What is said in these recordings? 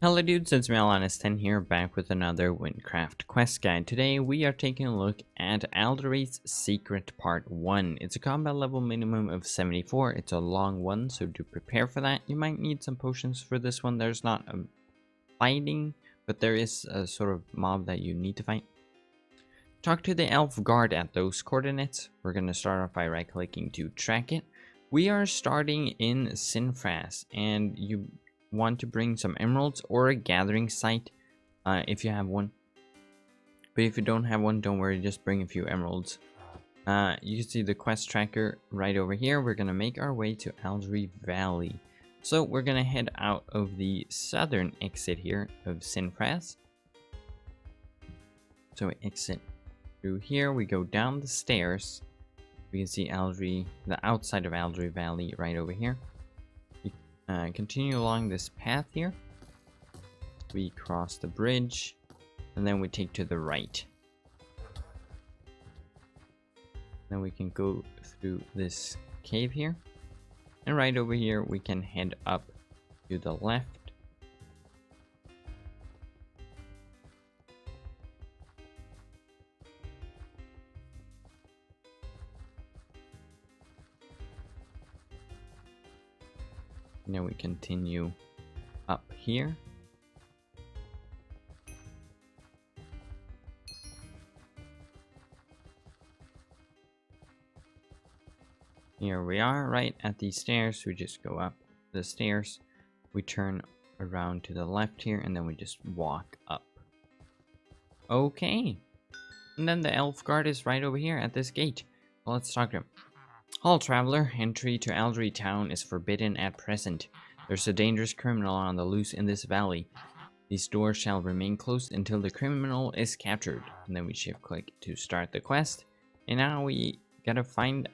Hello dudes, it's Mailloux10 here, back with another Wynncraft quest guide. Today we are taking a look at Aldorei's Secret Part 1. It's a combat level minimum of 74, it's a long one, so do prepare for that. You might need some potions for this one. There's not a fighting, but there is a sort of mob that you need to fight. Talk to the elf guard at those coordinates. We're going to start off by right clicking to track it. We are starting in Sinfras, and you want to bring some emeralds or a gathering site if you have one, but if you don't have one, don't worry, just bring a few emeralds. You can see the quest tracker right over here. We're gonna make our way to Aldorei Valley, so we're gonna head out of the southern exit here of Sinfras. So we exit through here, we go down the stairs, we can see Aldorei, the outside of Aldorei Valley right over here. Continue along this path here. We cross the bridge, and then we take to the right. Then we can go through this cave here, and right over here we can head up to the left. Now we continue up here. Here we are, right at these stairs. We just go up the stairs. We turn around to the left here, and then we just walk up. Okay. And then the elf guard is right over here at this gate. Well, let's talk to him. All traveler, entry to Aldorei town is forbidden at present. There's a dangerous criminal on the loose in this valley. These doors shall remain closed until the criminal is captured. And then we shift click to start the quest. And now we gotta find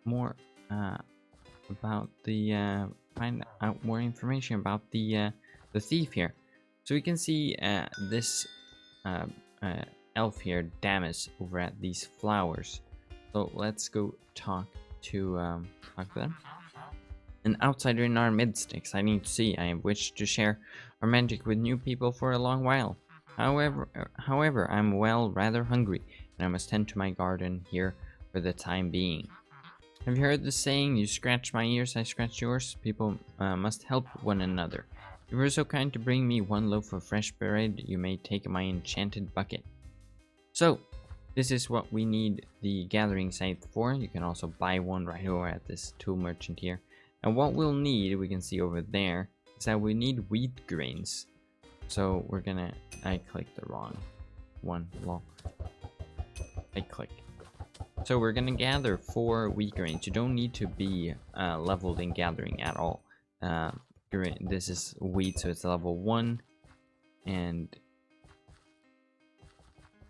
more about the find out more information about the thief here. So we can see this elf here, Damas, over at these flowers. So let's go talk to them. An outsider in our midst, exciting to see. I have wished to share our magic with new people for a long while. However, I'm rather hungry, and I must tend to my garden here for the time being. Have you heard the saying, you scratch my ears, I scratch yours? People must help one another. If you were so kind to bring me one loaf of fresh bread, you may take my enchanted bucket. So, this is what we need the gathering site for. You can also buy one right over at this tool merchant here. And what we'll need, we can see over there, is that we need wheat grains. So we're gonna, I clicked the wrong one, lol. I click. So we're gonna gather 4 wheat grains. You don't need to be leveled in gathering at all. This is wheat, so it's level 1, and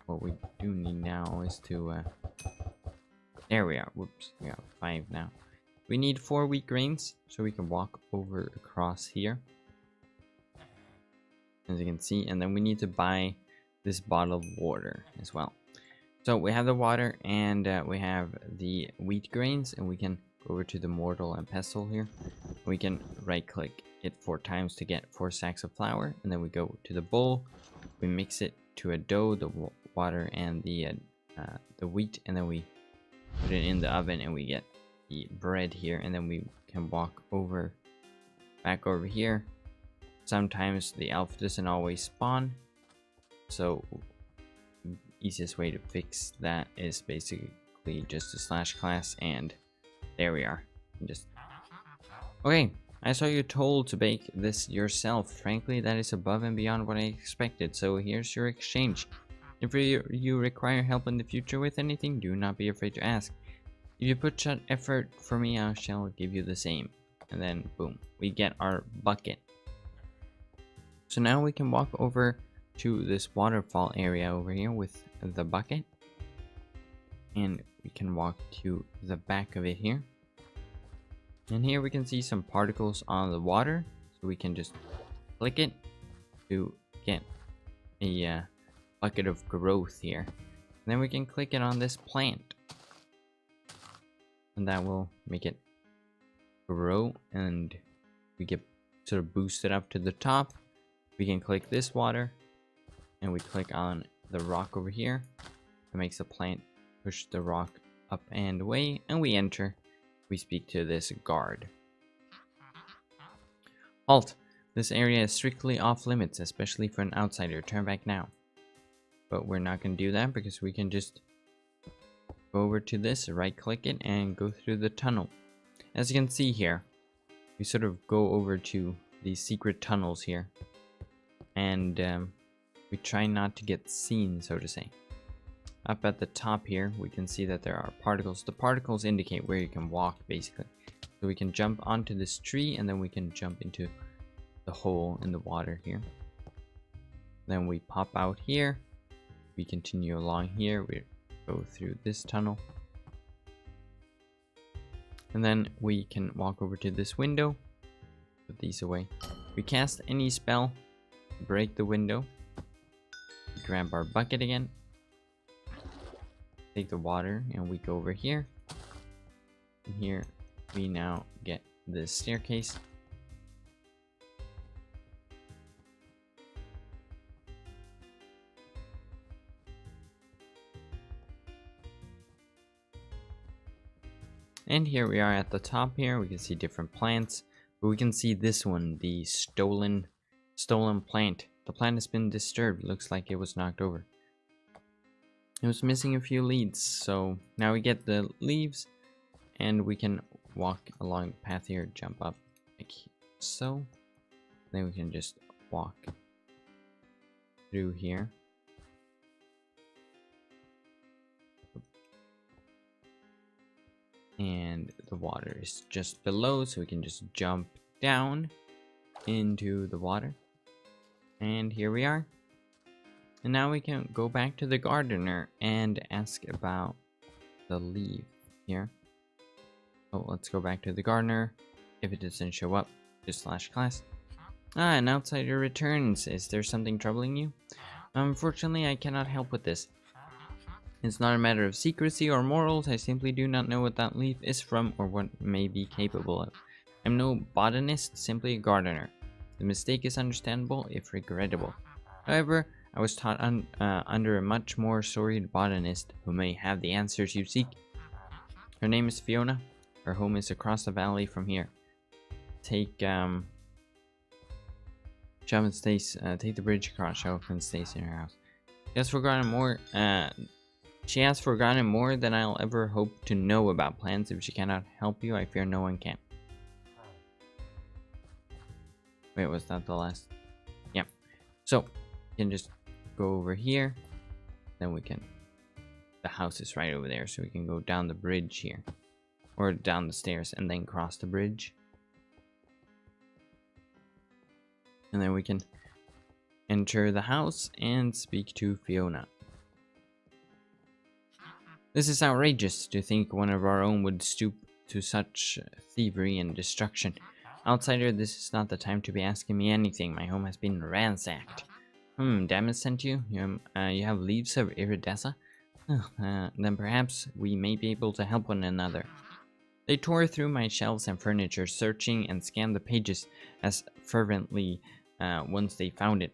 what we do need now is to there we are. Whoops, we got 5 now. We need 4 wheat grains, so we can walk over across here, as you can see, and then we need to buy this bottle of water as well. So we have the water, and we have the wheat grains, and we can go over to the mortar and pestle here. We can right click it 4 times to get 4 sacks of flour, and then we go to the bowl, we mix it to a dough, the water and the wheat, and then we put it in the oven, and we get the bread here, and then we can walk back over here. Sometimes the elf doesn't always spawn, so easiest way to fix that is basically just to slash class, and there we are. Okay, I saw you told to bake this yourself. Frankly, that is above and beyond what I expected, so here's your exchange. If you require help in the future with anything, do not be afraid to ask. If you put such effort for me, I shall give you the same. And then, boom, we get our bucket. So now we can walk over to this waterfall area over here with the bucket. And we can walk to the back of it here. And here we can see some particles on the water. So we can just click it to get a bucket of growth here. And then we can click it on this plant, and that will make it grow, and we get sort of boosted up to the top. We can click this water, and we click on the rock over here. It makes the plant push the rock up and away, and we enter. We speak to this guard. Halt! This area is strictly off limits, especially for an outsider. Turn back now. But we're not going to do that because we can just go over to this, right click it, and go through the tunnel. As you can see here, we sort of go over to these secret tunnels here. And we try not to get seen, so to say. Up at the top here, we can see that there are particles. The particles indicate where you can walk, basically. So we can jump onto this tree, and then we can jump into the hole in the water here. Then we pop out here. We continue along here. We go through this tunnel. And then we can walk over to this window. Put these away. We cast any spell. Break the window. We grab our bucket again. Take the water and we go over here. And here we now get this staircase. And here we are at the top here. We can see different plants. But we can see this one, the stolen plant. The plant has been disturbed. Looks like it was knocked over. It was missing a few leaves. So now we get the leaves. And we can walk along the path here. Jump up like so. Then we can just walk through here. And the water is just below, so we can just jump down into the water. And here we are. And now we can go back to the gardener and ask about the leaf here. Oh, let's go back to the gardener. If it doesn't show up, just /class. Ah, an outsider returns. Is there something troubling you? Unfortunately, I cannot help with this. It's not a matter of secrecy or morals. I simply do not know what that leaf is from or what it may be capable of. I'm no botanist, simply a gardener. The mistake is understandable, if regrettable. However, I was taught under a much more storied botanist who may have the answers you seek. Her name is Fiona. Her home is across the valley from here. Take the bridge across. Shelton stays in her house. She has forgotten more than I'll ever hope to know about plants. If she cannot help you, I fear no one can. Wait, was that the last? Yeah. So, we can just go over here. Then we can... The house is right over there, so we can go down the bridge here. Or down the stairs and then cross the bridge. And then we can enter the house and speak to Fiona. This is outrageous to think one of our own would stoop to such thievery and destruction. Outsider, this is not the time to be asking me anything. My home has been ransacked. Dammit sent you? You have leaves of iridescent? Then perhaps we may be able to help one another. They tore through my shelves and furniture, searching and scanned the pages as fervently once they found it.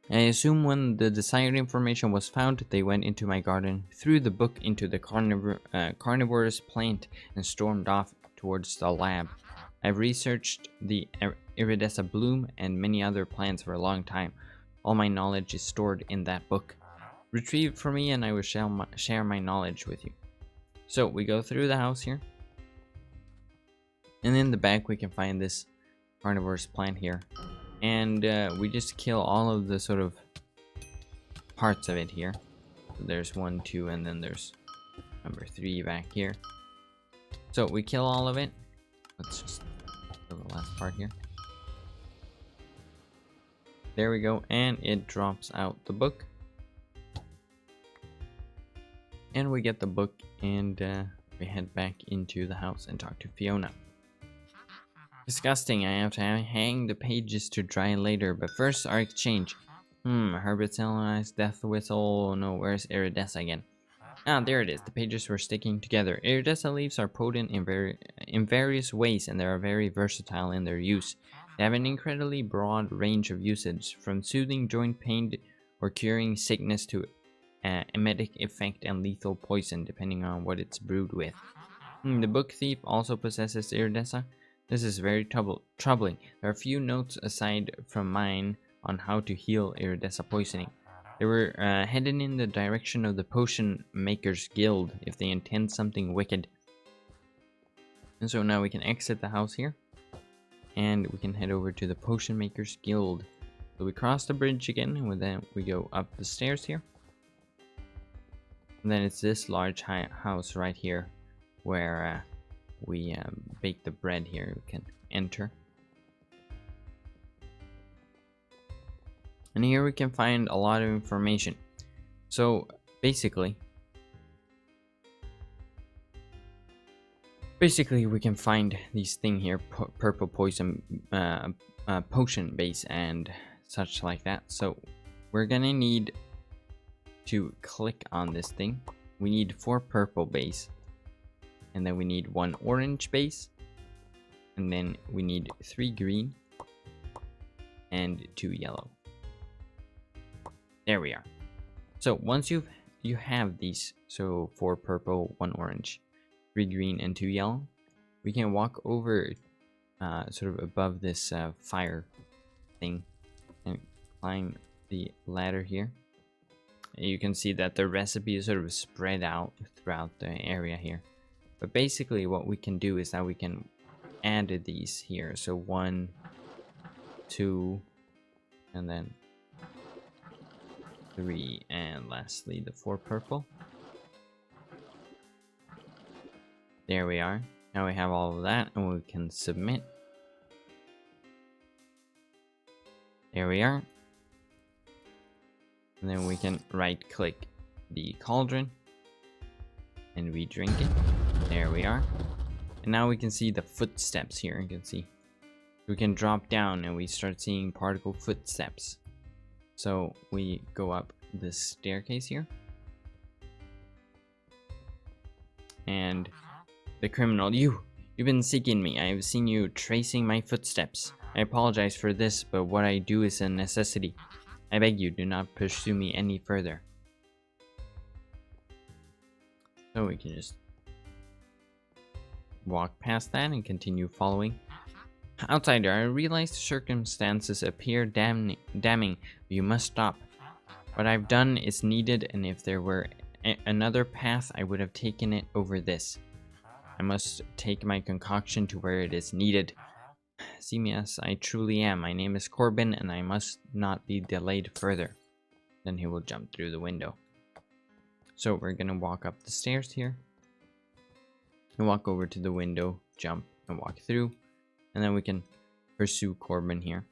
I assume when the desired information was found, they went into my garden, threw the book into the carnivorous plant, and stormed off towards the lab. I've researched the iridescent bloom and many other plants for a long time. All my knowledge is stored in that book. Retrieve it for me and I will share my knowledge with you. So we go through the house here. And in the back we can find this carnivorous plant here. And we just kill all of the sort of parts of it here. So there's 1, 2, and then there's number 3 back here. So we kill all of it. Let's just kill the last part here. There we go, and it drops out the book. And we get the book, and we head back into the house and talk to Fiona. Disgusting, I have to hang the pages to dry later, but first our exchange. Herbert's analyzed, death whistle. Oh no, where's iridescent again? Ah, there it is. The pages were sticking together. Iridescent leaves are potent in various ways, and they are very versatile in their use. They have an incredibly broad range of usage, from soothing joint pain or curing sickness to emetic effect and lethal poison, depending on what it's brewed with. The book thief also possesses iridescent. This is very troubling. There are few notes aside from mine on how to heal iridescent poisoning. They were headed in the direction of the Potionmakers Guild if they intend something wicked. And so now we can exit the house here, and we can head over to the Potionmakers Guild. So we cross the bridge again, and then we go up the stairs here. And then it's this large house right here where we bake the bread here. We can enter. And here we can find a lot of information. So basically we can find these thing here, purple poison, potion base and such like that. So we're gonna need to click on this thing. We need 4 purple base, and then we need 1 orange base, and then we need 3 green and 2 yellow. There we are. So once you have these, so 4 purple, 1 orange, 3 green, and 2 yellow, we can walk over sort of above this fire thing and climb the ladder here. And you can see that the recipe is sort of spread out throughout the area here. But basically what we can do is that we can add these here. So 1, 2, and then 3, and lastly the 4 purple. There we are. Now we have all of that, and we can submit. There we are. And then we can right click the cauldron and we drink it. There we are. And now we can see the footsteps here. You can see we can drop down and we start seeing particle footsteps. So we go up this staircase here, and the criminal, you've been seeking me. I have seen you tracing my footsteps. I apologize for this, but what I do is a necessity. I beg you, do not pursue me any further. So we can just walk past that and continue following. Outsider, I realize the circumstances appear damning. You must stop. What I've done is needed, and if there were another path, I would have taken it over this. I must take my concoction to where it is needed. See me as I truly am. My name is Corbin, and I must not be delayed further. Then he will jump through the window. So we're gonna walk up the stairs here, and walk over to the window, jump, and walk through. And then we can pursue Corbin here.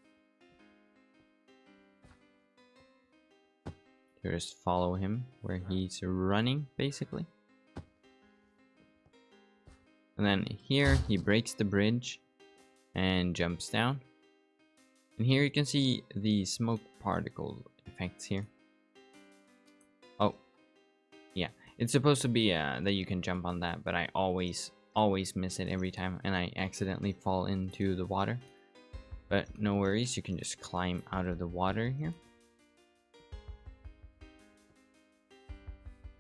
Just follow him where he's running, basically. And then here he breaks the bridge and jumps down. And here you can see the smoke particle effects here. Oh, yeah. It's supposed to be that you can jump on that, but I always miss it every time, and I accidentally fall into the water. But no worries, you can just climb out of the water here.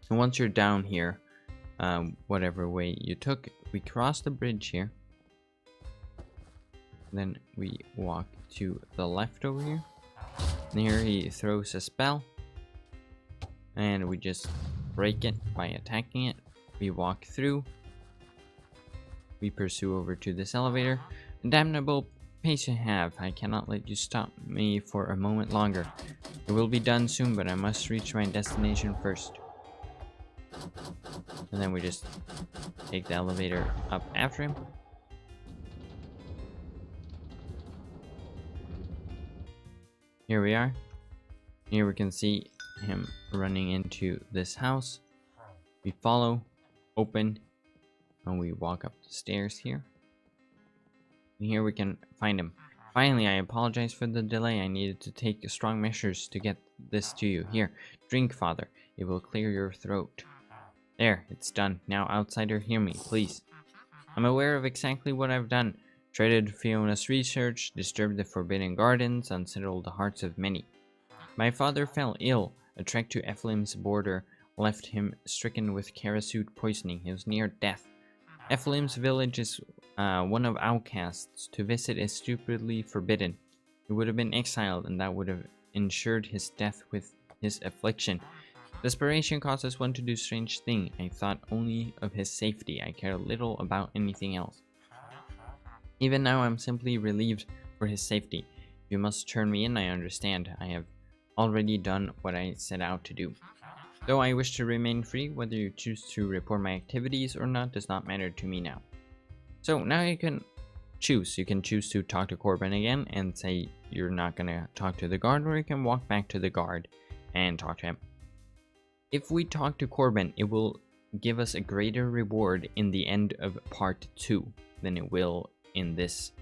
And once you're down here, whatever way you took, we cross the bridge here. Then we walk to the left over here. And here he throws a spell, and we just break it by attacking it. We walk through. We pursue over to this elevator. Damnable pace you have. I cannot let you stop me for a moment longer. It will be done soon, but I must reach my destination first. And then we just take the elevator up after him. Here we are. Here we can see him running into this house. We follow, open, and we walk up the stairs here. And here we can find him. Finally, I apologize for the delay. I needed to take strong measures to get this to you. Here, drink, Father. It will clear your throat. There, it's done. Now, outsider, hear me, please. I'm aware of exactly what I've done. Treaded Fiona's research, disturbed the Forbidden Gardens, unsettled the hearts of many. My father fell ill. A trek to Ephelim's border left him stricken with Karasut poisoning. He was near death. Ephelim's village is one of outcasts. To visit is stupidly forbidden. He would have been exiled, and that would have ensured his death with his affliction. Desperation causes one to do strange things. I thought only of his safety. I cared little about anything else. Even now, I'm simply relieved for his safety. If you must turn me in, I understand. I have already done what I set out to do. Though I wish to remain free, whether you choose to report my activities or not does not matter to me now. So now you can choose. You can choose to talk to Corbin again and say you're not gonna talk to the guard, or you can walk back to the guard and talk to him. If we talk to Corbin, it will give us a greater reward in the end of part 2 than it will in this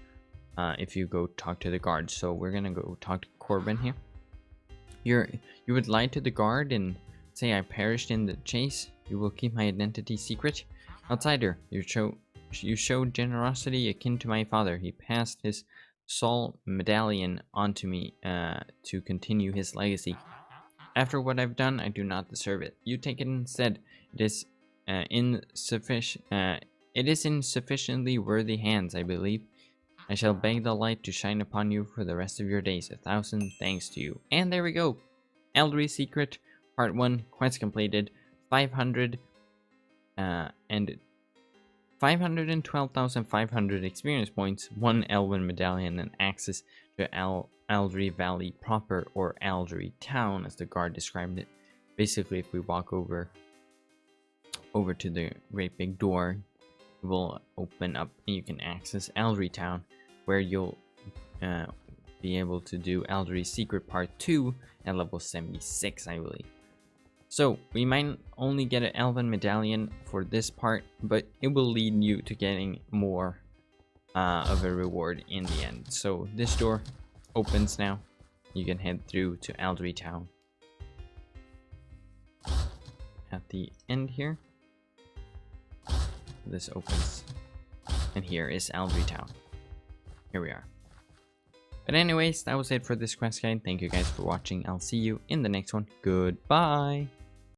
if you go talk to the guard. So we're gonna go talk to Corbin here. You would lie to the guard and say I perished in the chase. You will keep my identity secret. Outsider, you showed generosity akin to my father. He passed his soul medallion onto me to continue his legacy. After what I've done, I do not deserve it. You take it instead. It is insufficient. It is in sufficiently worthy hands, I believe. I shall beg the light to shine upon you for the rest of your days. 1,000 thanks to you. And there we go. Aldorei Secret, Part 1, quest completed. 512,500 experience points, 1 Elven medallion, and access to Aldorei Valley proper, or Aldorei Town, as the guard described it. Basically, if we walk over to the great big door, it will open up and you can access Aldorei Town, where you'll be able to do Aldorei Secret Part 2 at level 76, I believe. So we might only get an Elven medallion for this part, but it will lead you to getting more of a reward in the end. So this door opens now. You can head through to Aldorei Town. At the end here, this opens, and here is Aldorei Town. Here we are. But anyways, that was it for this quest guide. Thank you guys for watching. I'll see you in the next one. Goodbye.